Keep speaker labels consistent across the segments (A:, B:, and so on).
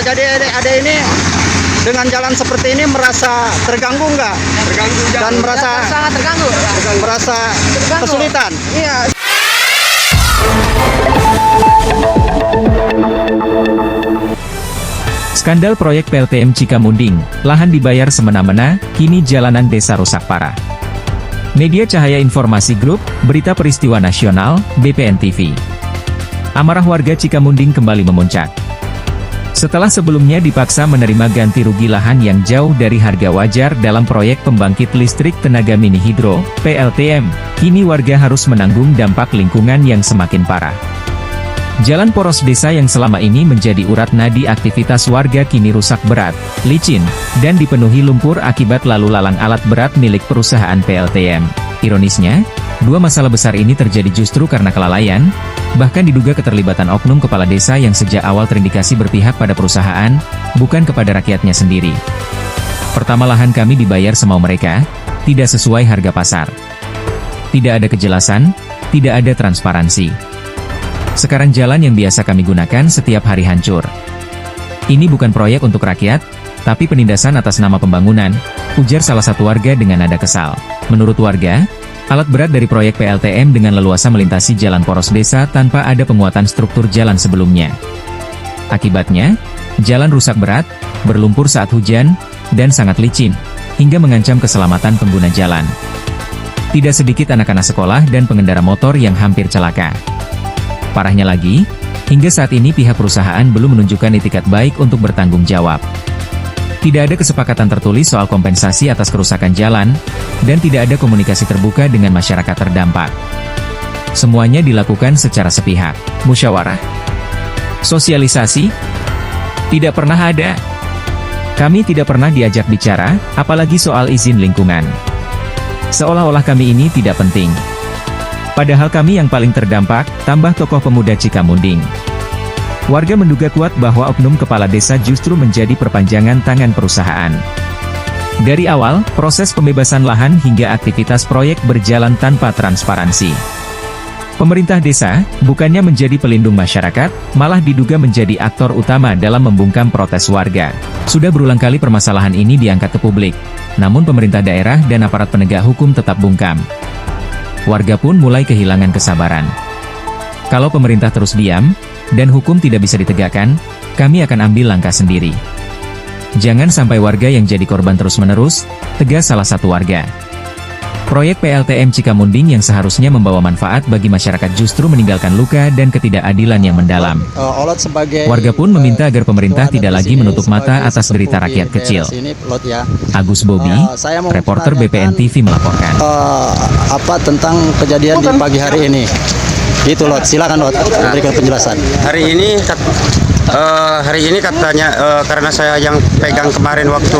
A: Oh, jadi ada ini dengan jalan seperti ini merasa terganggu nggak?
B: Terganggu
A: Dan merasa
C: sangat terganggu.
A: merasa
C: Terganggu.
A: kesulitan.
C: Iya.
D: Skandal proyek PLTM Cikamunding, lahan dibayar semena-mena, kini jalanan desa rusak parah. Media Cahaya Informasi Group, berita peristiwa nasional, BPN TV. Amarah warga Cikamunding kembali memuncak. Setelah sebelumnya dipaksa menerima ganti rugi lahan yang jauh dari harga wajar dalam proyek pembangkit listrik tenaga mini hidro, PLTM, kini warga harus menanggung dampak lingkungan yang semakin parah. Jalan poros desa yang selama ini menjadi urat nadi aktivitas warga kini rusak berat, licin, dan dipenuhi lumpur akibat lalu lalang alat berat milik perusahaan PLTM. Ironisnya, dua masalah besar ini terjadi justru karena kelalaian, bahkan diduga keterlibatan oknum kepala desa yang sejak awal terindikasi berpihak pada perusahaan, bukan kepada rakyatnya sendiri. Pertama, lahan kami dibayar semau mereka, tidak sesuai harga pasar. Tidak ada kejelasan, tidak ada transparansi. Sekarang jalan yang biasa kami gunakan setiap hari hancur. Ini bukan proyek untuk rakyat, tapi penindasan atas nama pembangunan, ujar salah satu warga dengan nada kesal. Menurut warga, alat berat dari proyek PLTM dengan leluasa melintasi jalan poros desa tanpa ada penguatan struktur jalan sebelumnya. Akibatnya, jalan rusak berat, berlumpur saat hujan, dan sangat licin, hingga mengancam keselamatan pengguna jalan. Tidak sedikit anak-anak sekolah dan pengendara motor yang hampir celaka. Parahnya lagi, hingga saat ini pihak perusahaan belum menunjukkan itikat baik untuk bertanggung jawab. Tidak ada kesepakatan tertulis soal kompensasi atas kerusakan jalan, dan tidak ada komunikasi terbuka dengan masyarakat terdampak. Semuanya dilakukan secara sepihak, musyawarah. Sosialisasi? Tidak pernah ada. Kami tidak pernah diajak bicara, apalagi soal izin lingkungan. Seolah-olah kami ini tidak penting. Padahal kami yang paling terdampak, tambah tokoh pemuda Cikamunding. Warga menduga kuat bahwa oknum kepala desa justru menjadi perpanjangan tangan perusahaan. Dari awal, proses pembebasan lahan hingga aktivitas proyek berjalan tanpa transparansi. Pemerintah desa, bukannya menjadi pelindung masyarakat, malah diduga menjadi aktor utama dalam membungkam protes warga. Sudah berulang kali permasalahan ini diangkat ke publik, namun pemerintah daerah dan aparat penegak hukum tetap bungkam. Warga pun mulai kehilangan kesabaran. Kalau pemerintah terus diam, dan hukum tidak bisa ditegakkan, kami akan ambil langkah sendiri. Jangan sampai warga yang jadi korban terus-menerus, tegas salah satu warga. Proyek PLTM Cikamunding yang seharusnya membawa manfaat bagi masyarakat justru meninggalkan luka dan ketidakadilan yang mendalam. Warga pun meminta agar pemerintah tidak lagi menutup mata atas derita rakyat kecil. Agus Bobi, reporter BPN TV melaporkan.
A: Apa tentang kejadian di pagi hari ini? Itu Lot, silakan Lot, berikan penjelasan.
B: Hari ini katanya karena saya yang pegang kemarin waktu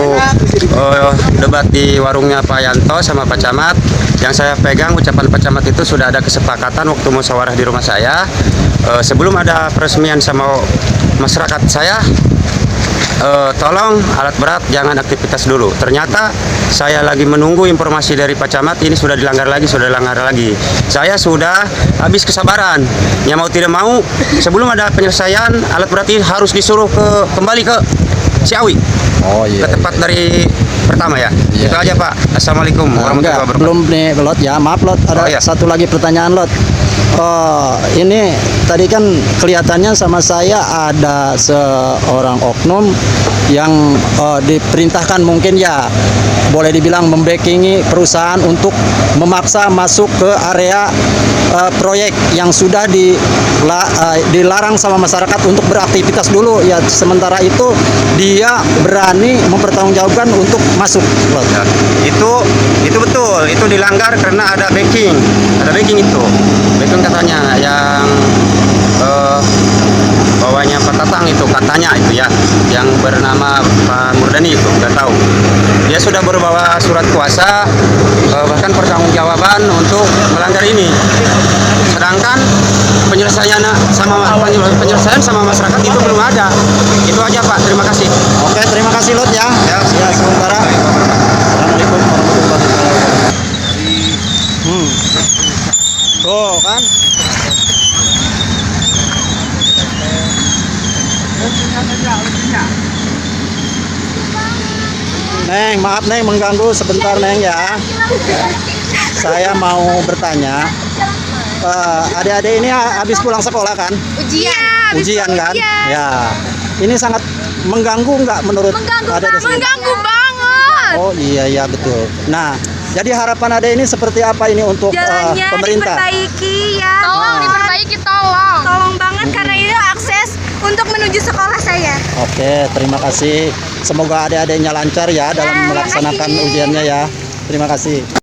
B: debat di warungnya Pak Yanto sama Pak Camat, yang saya pegang ucapan Pak Camat itu sudah ada kesepakatan waktu musyawarah di rumah saya. Sebelum ada peresmian sama masyarakat saya, tolong alat berat jangan aktivitas dulu. Ternyata saya lagi menunggu informasi dari Pak Camat, ini sudah dilanggar lagi. Saya sudah habis kesabaran. Ya mau tidak mau, sebelum ada penyelesaian, alat berat ini harus disuruh kembali ke Ciawi.
A: Oh iya.
B: Ke tempat dari pertama ya.
A: Iya,
B: Itu aja Pak. Assalamualaikum warahmatullahi wabarakatuh.
A: Belum nih Lot ya, maaf Lot, ada satu lagi pertanyaan Lot. Ini tadi kan kelihatannya sama saya ada seorang oknum yang diperintahkan mungkin ya boleh dibilang membackingi perusahaan untuk memaksa masuk ke area proyek yang sudah dilarang sama masyarakat untuk beraktivitas dulu ya, sementara itu dia berani mempertanggungjawabkan untuk masuk.
B: Ya, itu betul, itu dilanggar karena ada backing itu. Backing katanya yang bawahnya Pak Tatang itu katanya itu ya, yang bernama Pak Murdani itu, nggak tahu. Dia sudah berbawa surat kuasa, bahkan pertanggungjawaban untuk melanggar ini. Sedangkan penyelesaian sama masyarakat itu belum ada. Itu aja Pak, terima kasih.
A: Oke, terima kasih Lot ya. Ya, sementara. Assalamualaikum warahmatullahi wabarakatuh. Tuh kan. Neng, maaf Neng mengganggu sebentar Neng ya. Saya mau bertanya. Adik-adik ini habis pulang sekolah kan?
C: Ujian.
A: Ujian kan? Ya. Ini sangat mengganggu nggak menurut adik-adik sendiri?
C: Mengganggu banget.
A: Oh iya betul. Nah, jadi harapan Ade ini seperti apa ini untuk
C: Jalannya
A: pemerintah?
C: diperbaiki ya.
A: Tolong
C: diperbaiki, tolong. Tolong banget karena ini akses untuk menuju sekolah saya.
A: Oke, terima kasih. Semoga adik-adiknya lancar ya dalam
C: Ya,
A: melaksanakan
C: makasih.
A: ujiannya ya. Terima kasih.